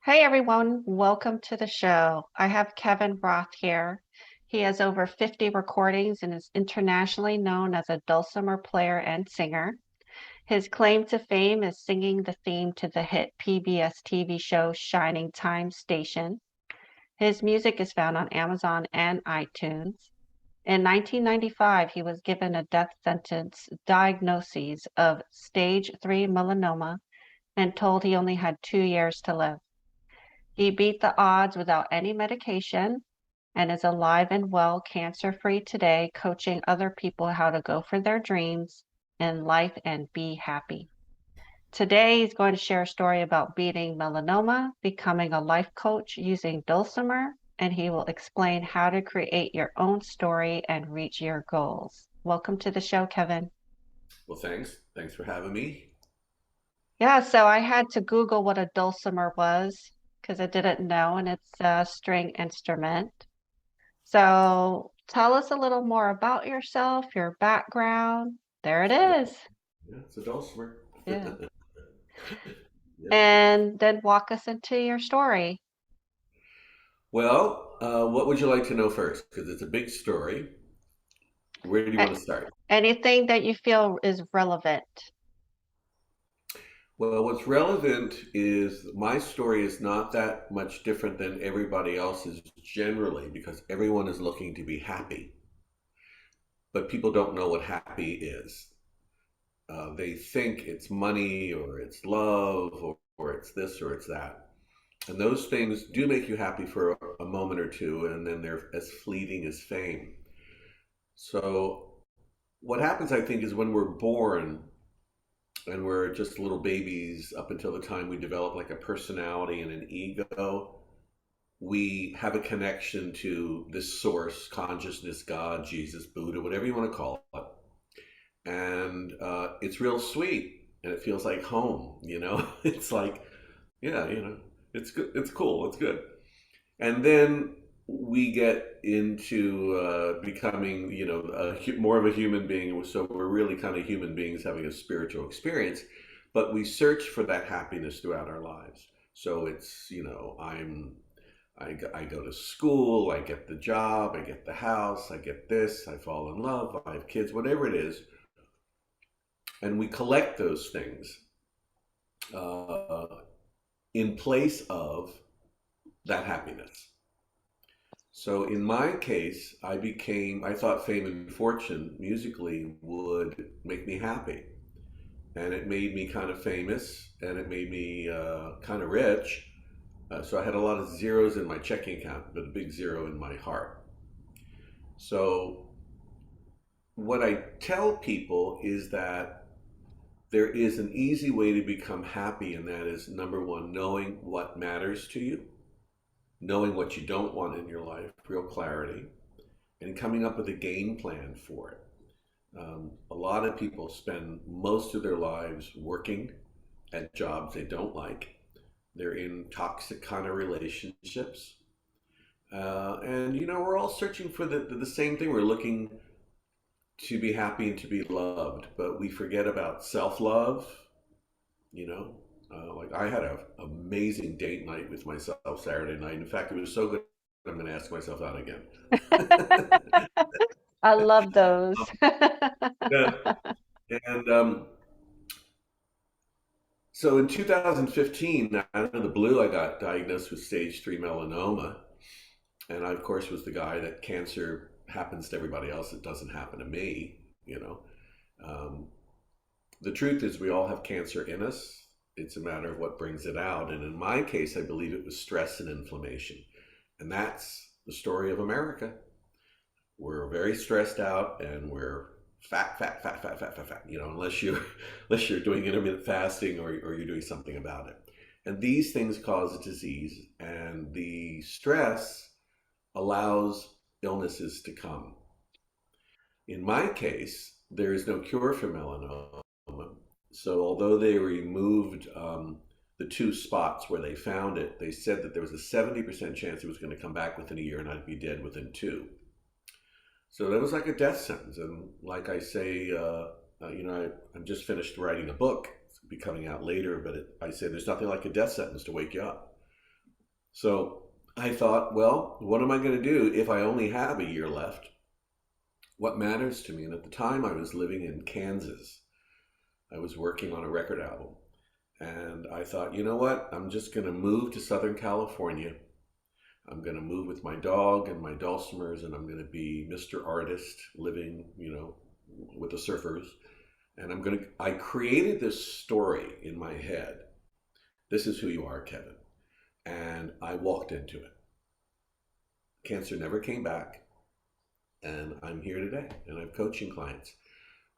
Hey everyone, welcome to the show. I have Kevin Roth here. He has over 50 recordings and is internationally known as a dulcimer player and singer. His claim to fame is singing the theme to the hit PBS TV show Shining Time Station. His music is found on Amazon and iTunes. In 1995, he was given a death sentence diagnosis of stage 3 melanoma and told he only had 2 years to live. He beat the odds without any medication and is alive and well, cancer free today, coaching other people how to go for their dreams in life and be happy. Today, he's going to share a story about beating melanoma, becoming a life coach using dulcimer, and he will explain how to create your own story and reach your goals. Welcome to the show, Kevin. Well, thanks. Thanks for having me. Yeah, so I had to Google what a dulcimer was because I didn't know, and it's a string instrument. So tell us a little more about yourself, your background. There it It's a, is. yeah, it's a dulcimer. Yeah. Yep. And then walk us into your story. Well, what would you like to know first? Because it's a big story. Where do you want A- to start? Anything that you feel is relevant. Well, what's relevant is my story is not that much different than everybody else's generally because everyone is looking to be happy, but people don't know what happy is. They think it's money or it's love or it's this or it's that. And those things do make you happy for a moment or two, and then they're as fleeting as fame. So, what happens, I think, is when we're born and we're just little babies up until the time we develop like a personality and an ego, we have a connection to this source, consciousness, God, Jesus, Buddha, whatever you want to call it. And it's real sweet and it feels like home. It's like, yeah, it's good. It's cool. It's good. And then we get into becoming, more of a human being. So we're really kind of human beings having a spiritual experience, but we search for that happiness throughout our lives. So it's, I go to school, I get the job, I get the house, I get this, I fall in love, I have kids, whatever it is, and we collect those things uh, in place of that happiness. So in my case, I thought fame and fortune musically would make me happy. And it made me kind of famous and it made me kind of rich. So I had a lot of zeros in my checking account, but a big zero in my heart. So what I tell people is that there is an easy way to become happy, and that is number one, knowing what matters to you, knowing what you don't want in your life, real clarity, and coming up with a game plan for it. A lot of people spend most of their lives working at jobs they don't like. They're in toxic kind of relationships. And, we're all searching for the same thing. We're looking to be happy and to be loved, but we forget about self love. You know, like I had an amazing date night with myself Saturday night. In fact, it was so good, I'm going to ask myself out again. I love those. Yeah. And so in 2015, out of the blue, I got diagnosed with stage 3 melanoma. And I, of course, was the guy that cancer happens to everybody else. It doesn't happen to me. Um, the truth is, we all have cancer in us. It's a matter of what brings it out. And in my case, I believe it was stress and inflammation. And that's the story of America. We're very stressed out and we're fat, fat, fat, fat, fat, fat, fat. Unless you unless you're doing intermittent fasting or you're doing something about it. And these things cause disease, and the stress allows illnesses to come. In my case, there is no cure for melanoma. So although they removed the two spots where they found it, they said that there was a 70% chance it was going to come back within a year and I'd be dead within two. So that was like a death sentence. And like I say, I'm just finished writing a book. It's be coming out later, but I say there's nothing like a death sentence to wake you up. So I thought, well, what am I going to do if I only have a year left? What matters to me? And at the time, I was living in Kansas. I was working on a record album. And I thought, you know what? I'm just going to move to Southern California. I'm going to move with my dog and my dulcimers, and I'm going to be Mr. Artist living, with the surfers. And I created this story in my head. This is who you are, Kevin. And I walked into it. Cancer never came back. And I'm here today, and I'm coaching clients.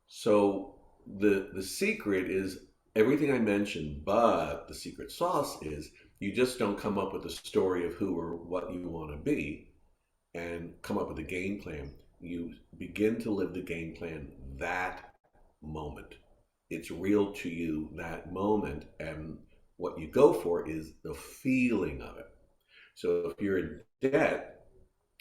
So the secret is everything I mentioned, but the secret sauce is you just don't come up with a story of who or what you want to be and come up with a game plan. You begin to live the game plan that moment. It's real to you that moment, and what you go for is the feeling of it. So if you're in debt,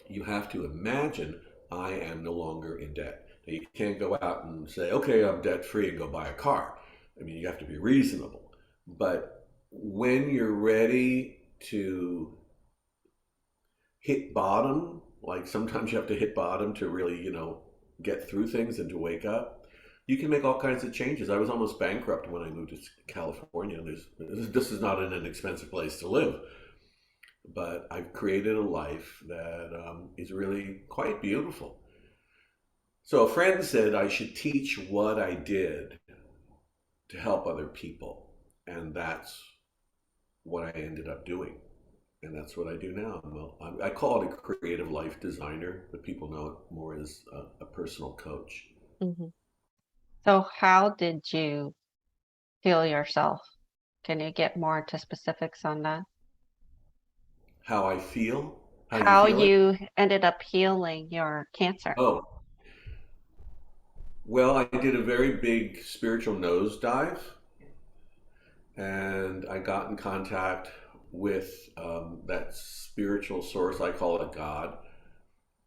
you have to imagine I am no longer in debt. Now, you can't go out and say, okay, I'm debt free and go buy a car. I mean, you have to be reasonable. But when you're ready to hit bottom, like sometimes you have to hit bottom to really, get through things and to wake up, you can make all kinds of changes. I was almost bankrupt when I moved to California. This is not an inexpensive place to live, but I've created a life that is really quite beautiful. So a friend said I should teach what I did to help other people, and that's what I ended up doing, and that's what I do now. Well, I call it a creative life designer, but people know it more as a personal coach. Mhm. So how did you heal yourself? Can you get more into specifics on that? How I feel, how you How feeling? you ended up healing your cancer? Oh, well, I did a very big spiritual nosedive, and I got in contact with that spiritual source. I call it God,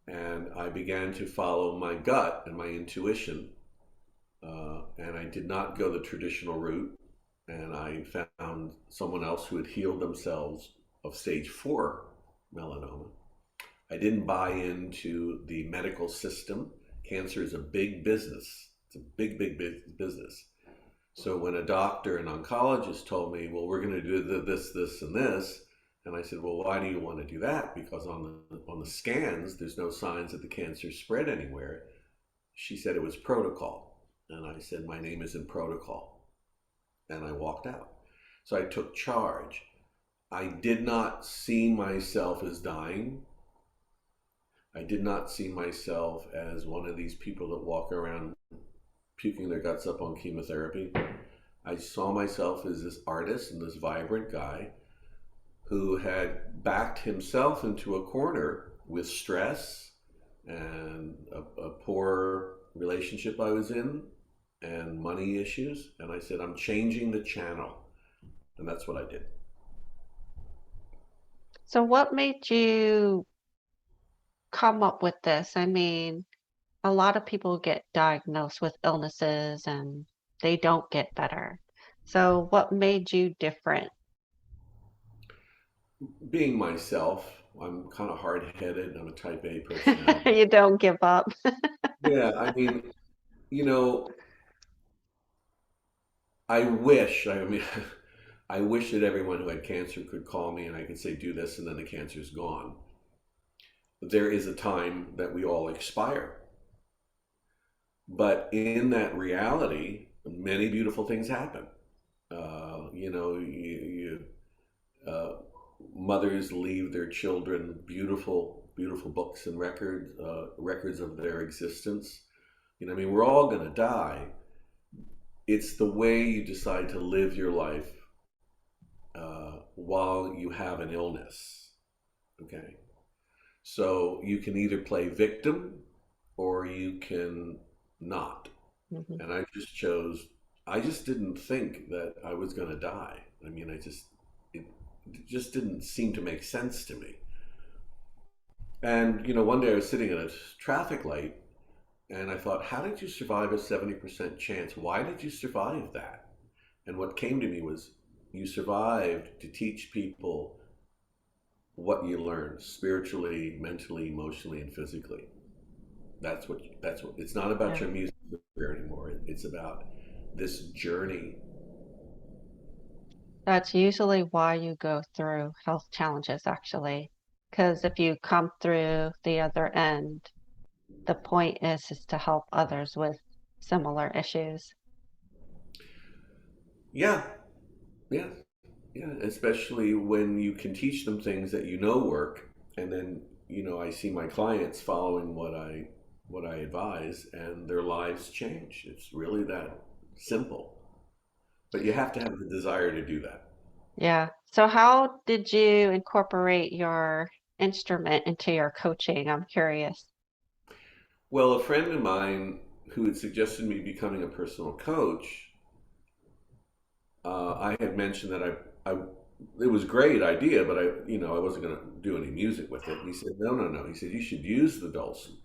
and I began to follow my gut and my intuition. And I did not go the traditional route. And I found someone else who had healed themselves of stage 4 melanoma. I didn't buy into the medical system. Cancer is a big business. It's a big, big, big business. So when a doctor, an oncologist told me, well, we're going to do this, this, and this, and I said, well, why do you want to do that? Because on the scans, there's no signs that the cancer spread anywhere. She said it was protocol. And I said, my name is in protocol. And I walked out. So I took charge. I did not see myself as dying. I did not see myself as one of these people that walk around puking their guts up on chemotherapy. I saw myself as this artist and this vibrant guy who had backed himself into a corner with stress and a poor relationship I was in and money issues. And I said, I'm changing the channel. And that's what I did. So what made you come up with this? I mean, a lot of people get diagnosed with illnesses and they don't get better. So what made you different? Being myself, I'm kind of hard headed. I'm a type A personality. You don't give up. Yeah, I mean, you know, I mean, I wish that everyone who had cancer could call me and I could say, do this, and then the cancer's gone. There is a time that we all expire. But in that reality, many beautiful things happen. Uh, mothers leave their children beautiful, beautiful books and records of their existence. I mean, we're all going to die. It's the way you decide to live your life while you have an illness. Okay. So you can either play victim or you can not. Mhm. And I just didn't think that I was going to die. I mean, it just didn't seem to make sense to me. And, one day I was sitting at a traffic light and I thought, how did you survive a 70% chance? Why did you survive that? And what came to me was, you survived to teach people what you learn spiritually, mentally, emotionally, and physically. That's what it's not about Yeah. your music career anymore. It's about this journey. That's usually why you go through health challenges, actually. Because if you come through the other end, the point is to help others with similar issues. Yeah, yeah, yeah. Especially when you can teach them things that you know work, and then I see my clients following what I advise, and their lives change. It's really that simple. But you have to have the desire to do that. Yeah. So how did you incorporate your instrument into your coaching? I'm curious. Well, a friend of mine who had suggested me becoming a personal coach, I had mentioned that I, it was a great idea, but I wasn't going to do any music with it. And he said, no, no, no. He said, you should use the dulcimer.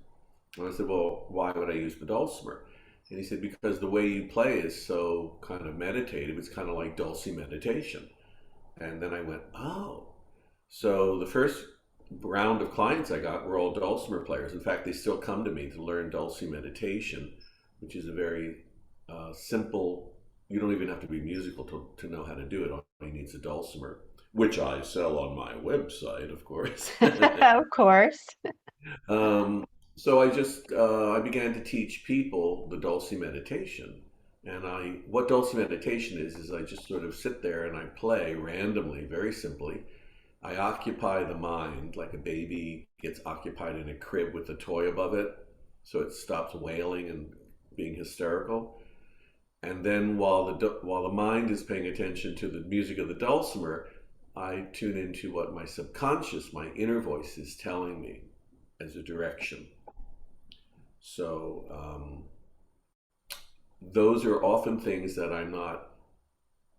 And I said, well, why would I use the dulcimer? And he said, because the way you play is so kind of meditative. It's kind of like dulce meditation. And then I went, oh. So the first round of clients I got were all dulcimer players. In fact, they still come to me to learn dulce meditation, which is a very simple. You don't even have to be musical to know how to do it. All you need is a dulcimer, which I sell on my website, of course. Of course. um, so I began to teach people the dulce meditation. And what dulce meditation is I just sort of sit there and I play randomly, very simply. I occupy the mind like a baby gets occupied in a crib with a toy above it, so it stops wailing and being hysterical. And then while the mind is paying attention to the music of the dulcimer, I tune into what my subconscious, my inner voice, is telling me as a direction. So those are often things that I'm not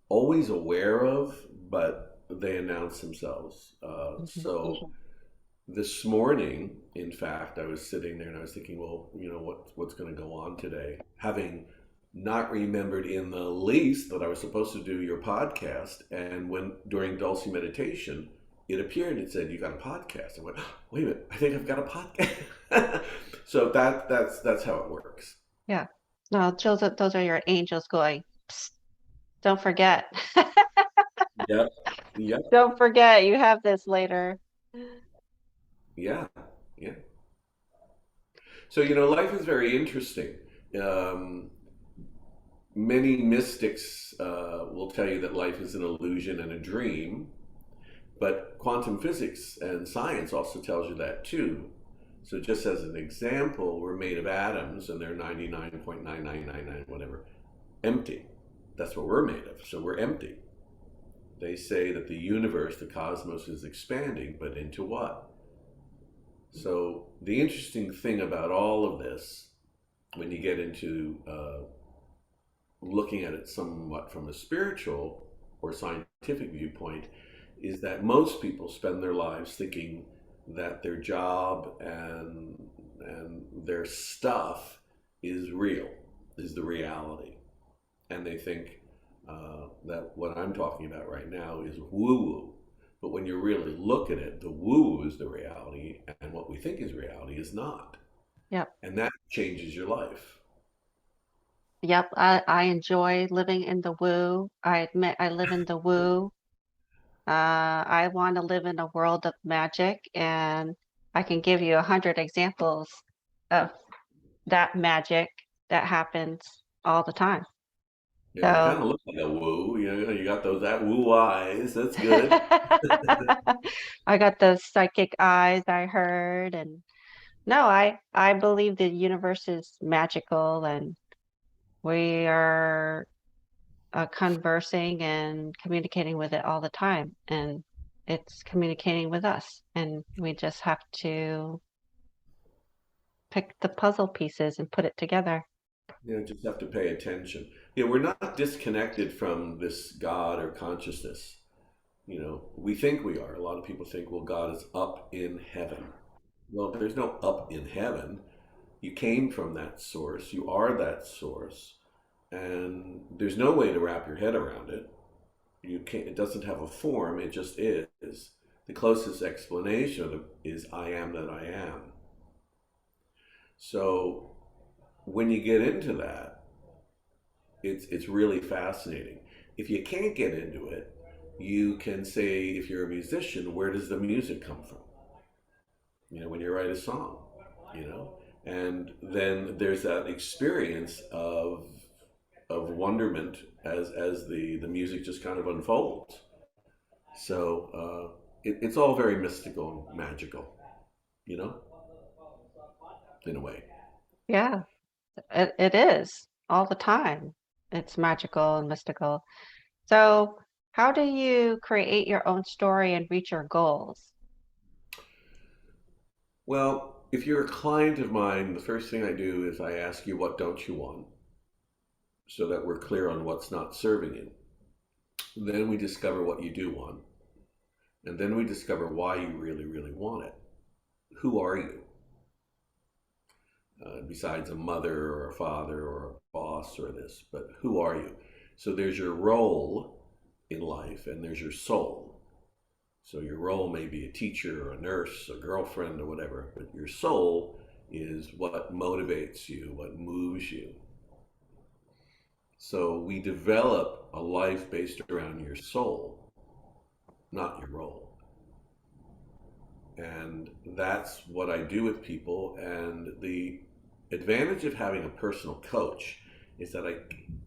always aware of, but they announce themselves. So this morning, in fact, I was sitting there and I was thinking, well, what's going to go on today? Having not remembered in the least that I was supposed to do your podcast, and when during Dulce meditation, it appeared. It said you got a podcast. I went, oh, wait a minute, I think I've got a podcast. So that's how it works. Yeah. No, those are your angels going, "Psst, don't forget. Yep. Yep. Don't forget you have this later." Yeah. Yeah. So life is very interesting. Um, Many mystics will tell you that life is an illusion and a dream, but quantum physics and science also tells you that too. So, just as an example, we're made of atoms and they're 99.9999 whatever, empty. That's what we're made of. So, we're empty. They say that the universe, the cosmos, is expanding, but into what? So, the interesting thing about all of this, when you get into looking at it somewhat from a spiritual or scientific viewpoint, is that most people spend their lives thinking that their job and their stuff is real, is the reality, and they think that what I'm talking about right now is woo woo. But when you really look at it, the woo woo is the reality, and what we think is reality is not, Yep. and that changes your life. Yep. I enjoy living in the woo. I admit I live in the woo. I want to live in a world of magic, and I can give you 100 examples of that magic that happens all the time. Yeah, you kind So of look like a woo. You got those that woo eyes. That's good. I got those psychic eyes I heard, and no, I believe the universe is magical, and we are conversing and communicating with it all the time, and it's communicating with us, and we just have to pick the puzzle pieces and put it together. Just have to pay attention. Yeah, we're not disconnected from this God or consciousness. We think we are. A lot of people think, well, God is up in heaven. Well, there's no up in heaven. You came from that source. You are that source. And there's no way to wrap your head around it. You can't, it doesn't have a form. It just is. The closest explanation is I am that I am. So when you get into that, it's really fascinating. If you can't get into it, you can say, if you're a musician, where does the music come from? When you write a song, and then there's that experience of wonderment as the music just kind of unfolds. So it's all very mystical and magical, you know, in a way. Yeah, it is all the time. It's magical and mystical. So, how do you create your own story and reach your goals? Well, if you're a client of mine, the first thing I do is I ask you, what don't you want? So that we're clear on what's not serving you. Then we discover what you do want. And then we discover why you really, really want it. Who are you? Besides a mother or a father or a boss or this, but who are you? So there's your role in life and there's your soul. So your role may be a teacher or a nurse, a girlfriend or whatever, but your soul is what motivates you, what moves you. So we develop a life based around your soul, not your role. And that's what I do with people. And the advantage of having a personal coach is that I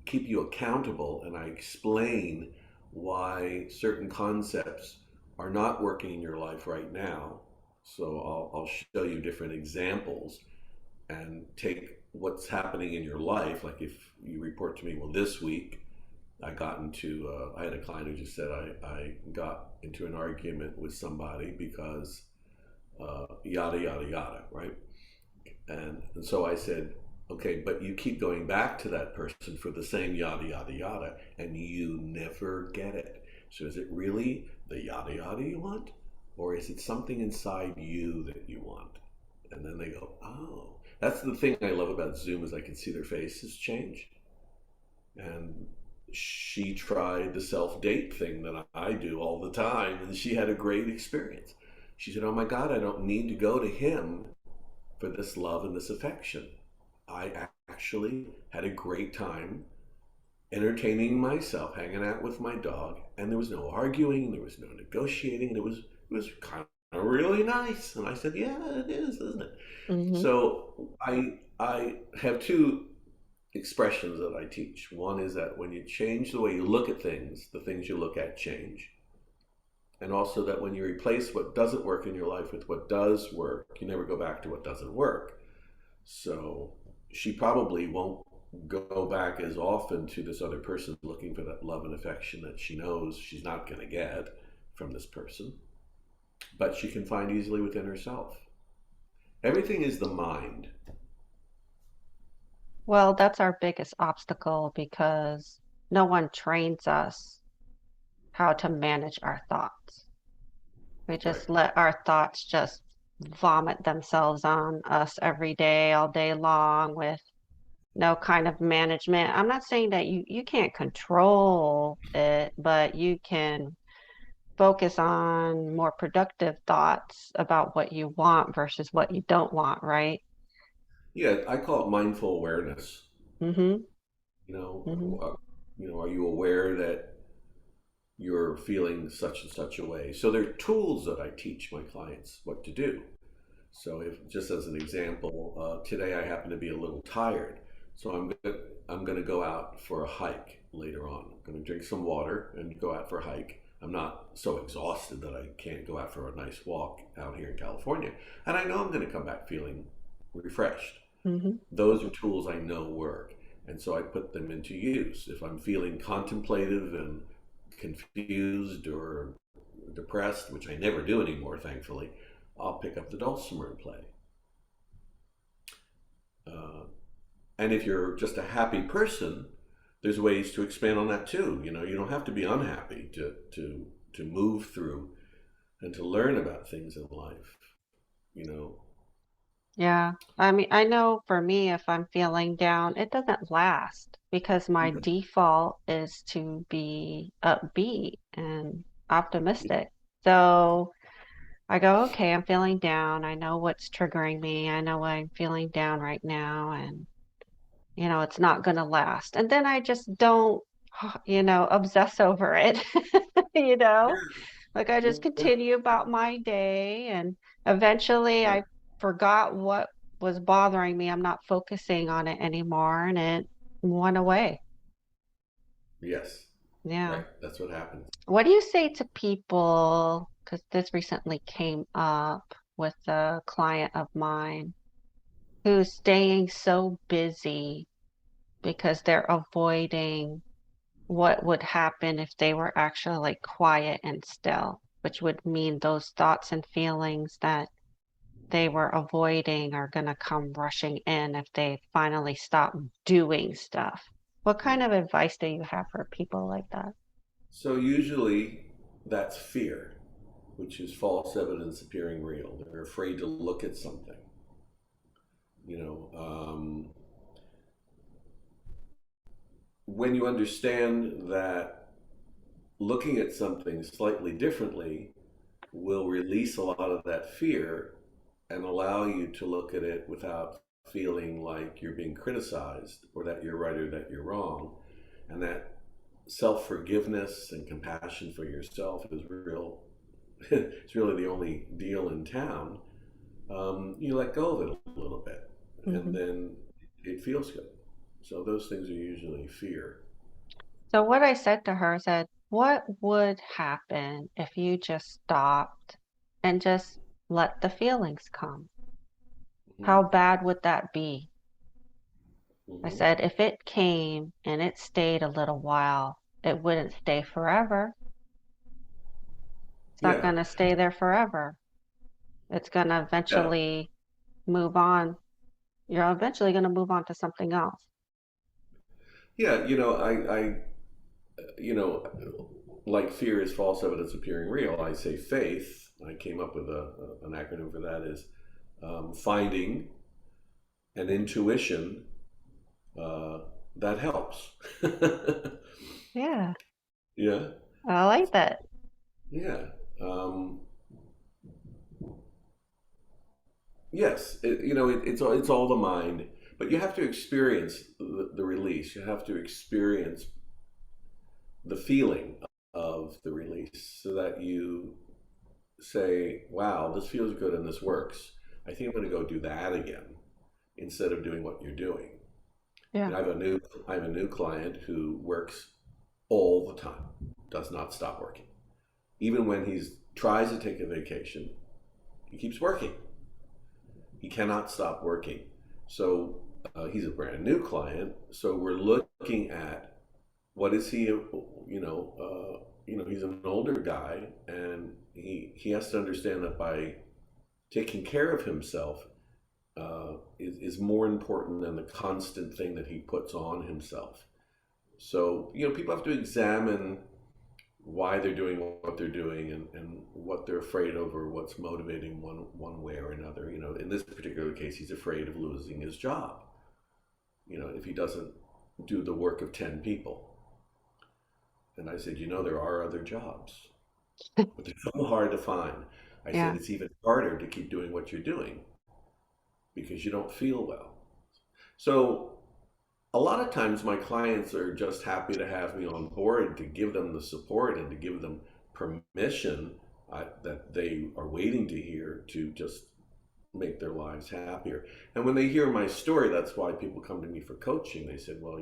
keep you accountable and I explain why certain concepts are not working in your life right now. So I'll show you different examples and take what's happening in your life. Like if you report to me, well, this week I had a client who just said, I got into an argument with somebody because yada, yada, yada, right? And so I said, okay, but you keep going back to that person for the same yada, yada, yada, and you never get it. So is it really the yada, yada you want? Or is it something inside you that you want? And then they go, oh. That's the thing I love about Zoom is I can see their faces change. And she tried the self-date thing that I do all the time, and she had a great experience. She said, oh my God, I don't need to go to him for this love and this affection. I actually had a great time entertaining myself, hanging out with my dog, and there was no arguing, there was no negotiating. It was kind of really nice. And I said, yeah, it is, isn't it? Hmm. So I have two expressions that I teach. One is that when you change the way you look at things, the things you look at change. And also that when you replace what doesn't work in your life with what does work, you never go back to what doesn't work. So she probably won't go back as often to this other person looking for that love and affection that she knows she's not going to get from this person, but she can find easily within herself. Everything is the mind. Well, that's our biggest obstacle because no one trains us how to manage our thoughts. We Right. just let our thoughts just vomit themselves on us every day, all day long, with no kind of management. I'm not saying that you can't control it, but you can focus on more productive thoughts about what you want versus what you don't want, right? Yeah, I call it mindful awareness. Mm-hmm. You Mm-hmm. know, are you aware that you're feeling such and such a way? So there are tools that I teach my clients what to do. So, if just as an example, today I happen to be a little tired, so I'm going to go out for a hike later on. I'm going to drink some water and go out for a hike. I'm not so exhausted that I can't go out for a nice walk out here in California, and I know I'm going to come back feeling refreshed. Mm-hmm. Those are tools I know work, and so I put them into use. If I'm feeling contemplative and confused or depressed, which I never do anymore, thankfully, I'll pick up the dulcimer and play. Uh, and if you're just a happy person, there's ways to expand on that too. You don't have to be unhappy to move through and to learn about things in life. You know, Yeah. I mean, I know for me, if I'm feeling down, it doesn't last because my yeah, default is to be upbeat and optimistic. So, I go, okay, I'm feeling down. I know what's triggering me. I know I'm feeling down right now, and it's not going to last. And then I just don't, obsess over it, you know? Like I just Yeah. continue about my day, and eventually Right. I forgot what was bothering me. I'm not focusing on it anymore, and it went away. Yes. Yeah. Right. That's what happens. What do you say to people? Because this recently came up with a client of mine who's staying so busy because they're avoiding what would happen if they were actually like quiet and still, which would mean those thoughts and feelings that they were avoiding are going to come rushing in if they finally stop doing stuff. What Yeah. kind of advice do you have for people like that? So usually that's fear, which is false evidence appearing real. They're afraid to look at something. You know, when you understand that looking at something slightly differently will release a lot of that fear and allow you to look at it without feeling like you're being criticized or that you're right or that you're wrong. And that self forgiveness and compassion for yourself is real. It's really the only deal in town. You let go of it a little bit, and Hmm. then it feels good. So those things are usually fear. So what I said to her said, what would happen if you just stopped and just let the feelings come? Hmm. How bad would that be? I Hmm. said, if it came and it stayed a little while, it wouldn't stay forever. It's not Yeah, going to stay there forever. It's going to yeah, eventually move on. You're eventually going to move on to something else. yeah. Like fear is false evidence appearing real. I say faith. I came up with an acronym for that is finding an intuition uh, that helps. Yeah, Yeah, I like that. yeah. Um, yes, it's all the mind, but you have to experience the release. You have to experience the feeling of the release so that you say, wow, this feels good and this works. I think I'm going to go do that again instead of doing what you're doing. Yeah. I have a new client who works all the time, does not stop working. Even when he tries to take a vacation, he keeps working. He cannot stop working. So he's a brand new client. So we're looking at what is he, he's an older guy, and he has to understand that by taking care of himself is more important than the constant thing that he puts on himself. So people have to examine why they're doing what they're doing and what they're afraid of or what's motivating one way or another. In this particular case, he's afraid of losing his job. If he doesn't do the work of 10 people. And I said, there are other jobs, but they're so hard to find. I said, Yeah. it's even harder to keep doing what you're doing because you don't feel well. So a lot of times my clients are just happy to have me on board to give them the support and to give them permission that they are waiting to hear to just make their lives happier. And when they hear my story, that's why people come to me for coaching. They said, well,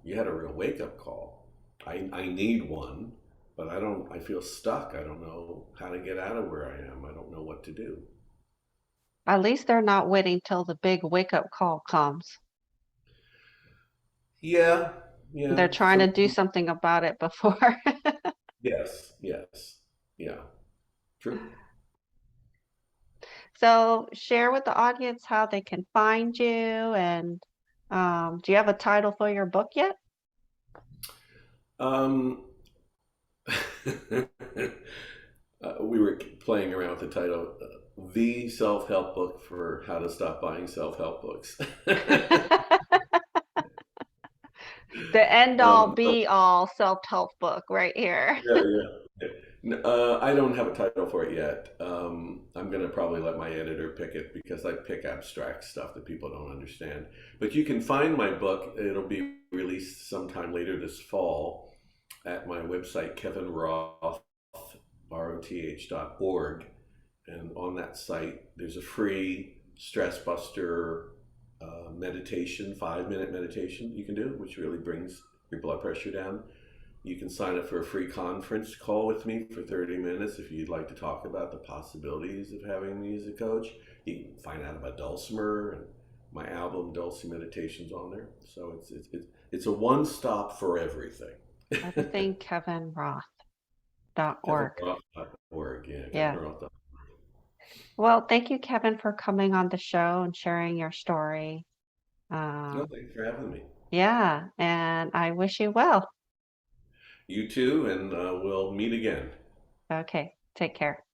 you had a real wake up call. I need one, but I feel stuck. I don't know how to get out of where I am. I don't know what to do. At least they're not waiting till the big wake up call comes. Yeah, yeah. They're trying to do something about it before. Yes, yes, yeah. True. So share with the audience how they can find you, and do you have a title for your book yet? Um, we were playing around with the title, "The Self-Help Book for How to Stop Buying Self-Help Books." The end all um, be all self-help book right here. yeah, yeah. I don't have a title for it yet. I'm going to probably let my editor pick it because I pick abstract stuff that people don't understand. But you can find my book. It'll be released sometime later this fall at my website, kevinroth.org. And on that site, there's a free stress buster meditation, 5 minute meditation you can do, which really brings your blood pressure down. You can sign up for a free conference call with me for 30 minutes if you'd like to talk about the possibilities of having me as a coach. You can find out about dulcimer and my album Dulce Meditations on there. So it's a one stop for everything. Everything kevinroth.org. KevinRoth.org. Yeah, Yeah. KevinRoth. Well, thank you, Kevin, for coming on the show and sharing your story. No, Um, thanks for having me. yeah, and I wish you well. You too, and we'll meet again. Okay, take care.